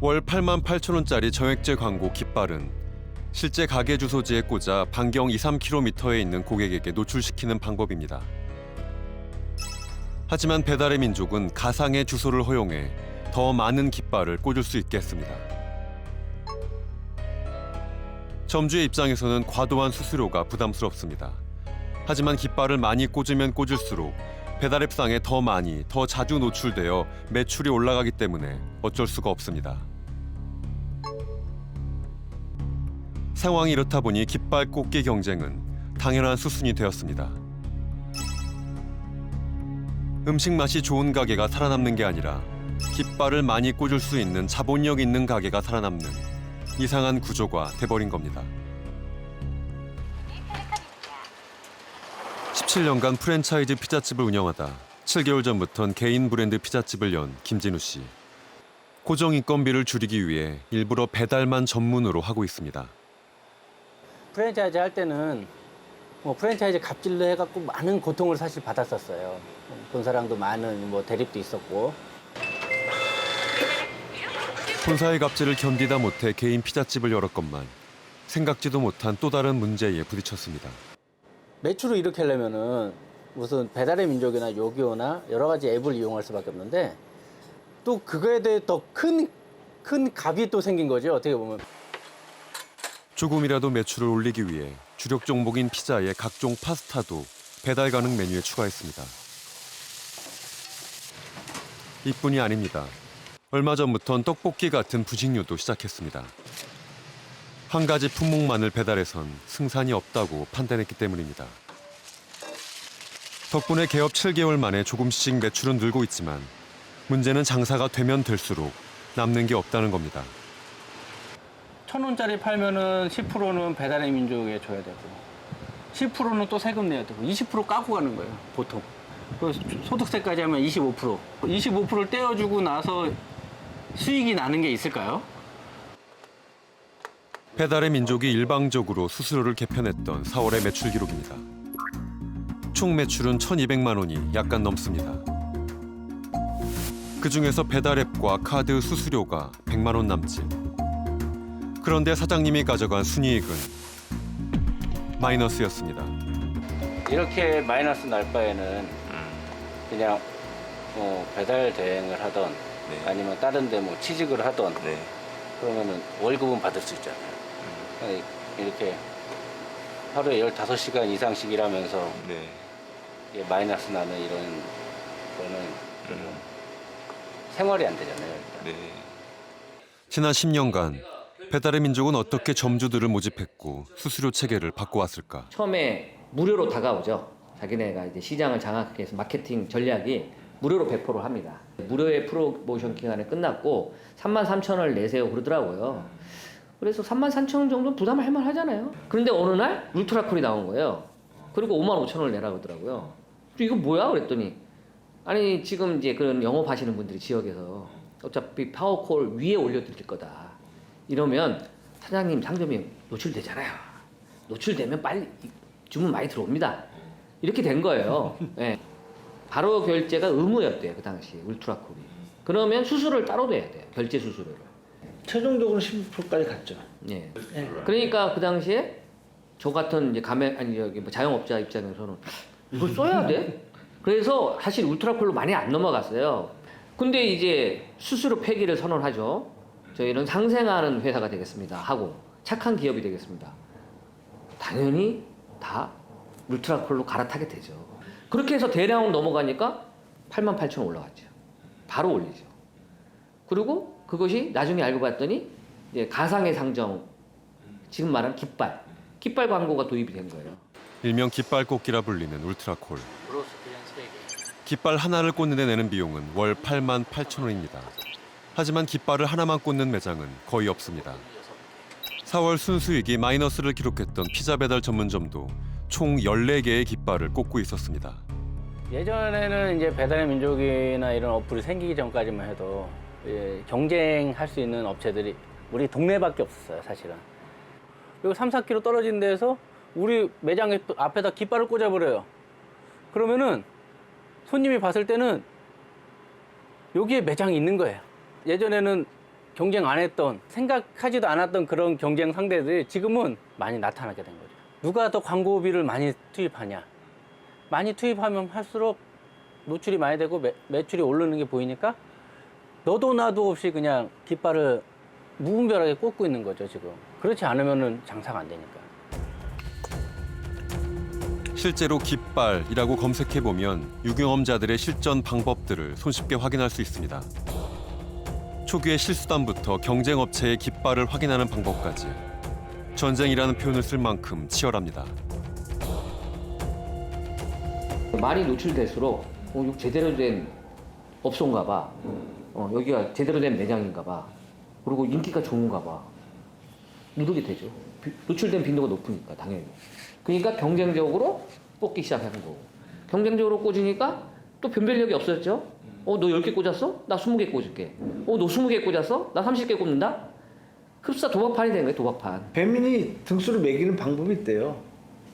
월 88,000원짜리 정액제 광고 깃발은 실제 가게 주소지에 꽂아 반경 2-3km에 있는 고객에게 노출시키는 방법입니다. 하지만 배달의 민족은 가상의 주소를 허용해 더 많은 깃발을 꽂을 수 있게 했습니다. 점주의 입장에서는 과도한 수수료가 부담스럽습니다. 하지만 깃발을 많이 꽂으면 꽂을수록 배달앱상에 더 많이, 더 자주 노출되어 매출이 올라가기 때문에 어쩔 수가 없습니다. 상황이 이렇다 보니 깃발 꽂기 경쟁은 당연한 수순이 되었습니다. 음식 맛이 좋은 가게가 살아남는 게 아니라 깃발을 많이 꽂을 수 있는 자본력 있는 가게가 살아남는 이상한 구조가 돼버린 겁니다. 17년간 프랜차이즈 피자집을 운영하다 7개월 전부턴 개인 브랜드 피자집을 연 김진우 씨. 고정 인건비를 줄이기 위해 일부러 배달만 전문으로 하고 있습니다. 프랜차이즈 할 때는 프랜차이즈 갑질로 해갖고 많은 고통을 사실 받았었어요. 본사랑도 많은 대립도 있었고. 본사의 갑질을 견디다 못해 개인 피자집을 열었건만 생각지도 못한 또 다른 문제에 부딪혔습니다. 매출을 이렇게 하려면은 무슨 배달의 민족이나 요기요나 여러 가지 앱을 이용할 수밖에 없는데 또 그거에 대해 더 큰 값이 또 생긴 거죠, 어떻게 보면. 조금이라도 매출을 올리기 위해 주력 종목인 피자에 각종 파스타도 배달 가능 메뉴에 추가했습니다. 이뿐이 아닙니다. 얼마 전부턴 떡볶이 같은 부식류도 시작했습니다. 한 가지 품목만을 배달해선 승산이 없다고 판단했기 때문입니다. 덕분에 개업 7개월 만에 조금씩 매출은 늘고 있지만 문제는 장사가 되면 될수록 남는 게 없다는 겁니다. 1,000원짜리 팔면은 10%는 배달의 민족에 줘야 되고 10%는 또 세금 내야 되고 20% 까고 가는 거예요, 보통. 그래서 소득세까지 하면 25%. 25%를 떼어주고 나서 수익이 나는 게 있을까요? 배달의 민족이 일방적으로 수수료를 개편했던 4월의 매출 기록입니다. 총 매출은 1,200만 원이 약간 넘습니다. 그중에서 배달앱과 카드 수수료가 100만 원 남짓. 그런데 사장님이 가져간 순이익은 마이너스였습니다. 이렇게 마이너스 날 바에는 그냥 배달 대행을 하던 아니면 다른 데 취직을 하던 그러면은 월급은 받을 수 있잖아요. 이렇게 하루에 15시간 이상씩 일하면서 이게 마이너스 나는 이런 거는 생활이 안 되잖아요. 지난 10년간 배달의 민족은 어떻게 점주들을 모집했고 수수료 체계를 바꿔왔을까? 처음에 무료로 다가오죠. 자기네가 이제 시장을 장악하기 위해서 마케팅 전략이 무료로 배포를 합니다. 무료의 프로모션 기간이 끝났고 33,000원을 내세요 그러더라고요. 그래서 33,000원 정도는 부담할 만 하잖아요. 그런데 어느 날 울트라콜이 나온 거예요. 그리고 55,000원을 내라 그러더라고요. 이거 뭐야? 그랬더니 아니 지금 이제 그런 영업하시는 분들이 지역에서 어차피 파워콜 위에 올려드릴 거다. 이러면 사장님 상점이 노출되잖아요. 노출되면 빨리 주문 많이 들어옵니다. 이렇게 된 거예요. 네. 바로 결제가 의무였대요, 그 당시에 울트라콜이. 그러면 수수료를 따로 내야 돼요, 결제 수수료를. 최종적으로 15%까지 갔죠. 예. 그러니까 그 당시에 저 같은 이제 자영업자 입장에서는 이걸 써야 돼? 그래서 사실 울트라콜로 많이 안 넘어갔어요. 근데 이제 수수료 폐기를 선언하죠. 저희는 상생하는 회사가 되겠습니다 하고 착한 기업이 되겠습니다. 당연히 다 울트라콜로 갈아타게 되죠. 그렇게 해서 대량으로 넘어가니까 88,000원 올라갔죠. 바로 올리죠. 그리고 그것이 나중에 알고 봤더니 이제 가상의 상점, 지금 말하는 깃발 광고가 도입이 된 거예요. 일명 깃발 꽂기라 불리는 울트라콜. 깃발 하나를 꽂는 데 내는 비용은 월 88,000원입니다. 하지만 깃발을 하나만 꽂는 매장은 거의 없습니다. 4월 순수익이 마이너스를 기록했던 피자 배달 전문점도 총 14개의 깃발을 꽂고 있었습니다. 예전에는 이제 배달의 민족이나 이런 어플이 생기기 전까지만 해도 경쟁할 수 있는 업체들이 우리 동네밖에 없었어요, 사실은. 그리고 3-4km 떨어진 데서 우리 매장 앞에다 깃발을 꽂아버려요. 그러면은 손님이 봤을 때는 여기에 매장이 있는 거예요. 예전에는 경쟁 안 했던, 생각하지도 않았던 그런 경쟁 상대들이 지금은 많이 나타나게 된 거죠. 누가 더 광고비를 많이 투입하냐. 많이 투입하면 할수록 노출이 많이 되고 매출이 오르는 게 보이니까 너도 나도 없이 그냥 깃발을 무분별하게 꽂고 있는 거죠, 지금. 그렇지 않으면 장사가 안 되니까. 실제로 깃발이라고 검색해보면 유경험자들의 실전 방법들을 손쉽게 확인할 수 있습니다. 초기의 실수단부터 경쟁업체의 깃발을 확인하는 방법까지 전쟁이라는 표현을 쓸 만큼 치열합니다. 많이 노출될수록 이거 제대로 된 업소인가 봐. 여기가 제대로 된 매장인가 봐. 그리고 인기가 좋은가 봐. 누르게 되죠. 노출된 빈도가 높으니까 당연히. 그러니까 경쟁적으로 꽂기 시작하는 거고. 경쟁적으로 꽂으니까 또 변별력이 없어졌죠. 너 10개 꽂았어? 나 20개 꽂을게. 너 20개 꽂았어? 나 30개 꽂는다? 흡사 도박판이 된 거예요, 도박판. 배민이 등수를 매기는 방법이 있대요.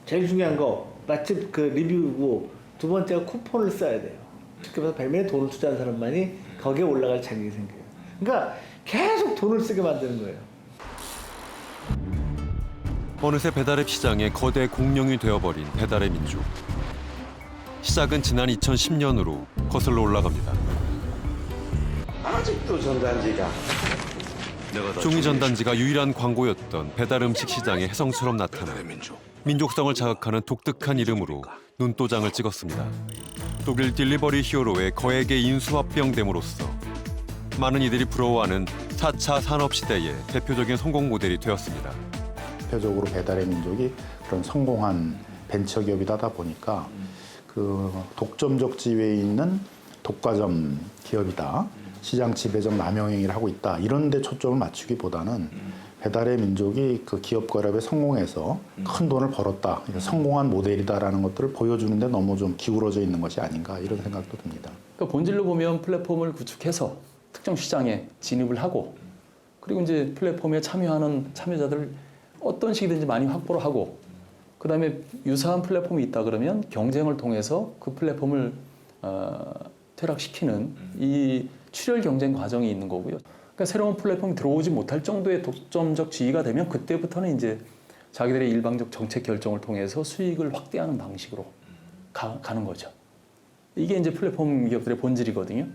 제일 중요한 거 맛집 그 리뷰고 두 번째가 쿠폰을 써야 돼요. 쉽게 말해서 배민에 돈을 투자한 사람만이 거기에 올라갈 자격이 생겨요. 그러니까 계속 돈을 쓰게 만드는 거예요. 어느새 배달앱 시장의 거대 공룡이 되어버린 배달의 민족. 시작은 지난 2010년으로 거슬러 올라갑니다. 아직도 전단지가 종이 전단지가 유일한 광고였던 배달 음식 시장의 혜성처럼 나타나 민족성을 자극하는 독특한 이름으로 눈도장을 찍었습니다. 독일 딜리버리 히어로의 거액의 인수합병됨으로써 많은 이들이 부러워하는 4차 산업시대의 대표적인 성공 모델이 되었습니다. 대표적으로 배달의 민족이 그런 성공한 벤처기업이다 보니까 그 독점적 지위에 있는 독과점 기업이다. 시장 지배적 남용 행위를 하고 있다. 이런 데 초점을 맞추기보다는 배달의 민족이 그 기업 거래에 성공해서 큰 돈을 벌었다. 성공한 모델이다라는 것들을 보여주는 데 너무 좀 기울어져 있는 것이 아닌가 이런 생각도 듭니다. 그러니까 본질로 보면 플랫폼을 구축해서 특정 시장에 진입을 하고 그리고 이제 플랫폼에 참여하는 참여자들을 어떤 식이든지 많이 확보를 하고 그다음에 유사한 플랫폼이 있다 그러면 경쟁을 통해서 그 플랫폼을 퇴락시키는 이 출혈 경쟁 과정이 있는 거고요. 그러니까 새로운 플랫폼이 들어오지 못할 정도의 독점적 지위가 되면 그때부터는 이제 자기들의 일방적 정책 결정을 통해서 수익을 확대하는 방식으로 가는 거죠. 이게 이제 플랫폼 기업들의 본질이거든요.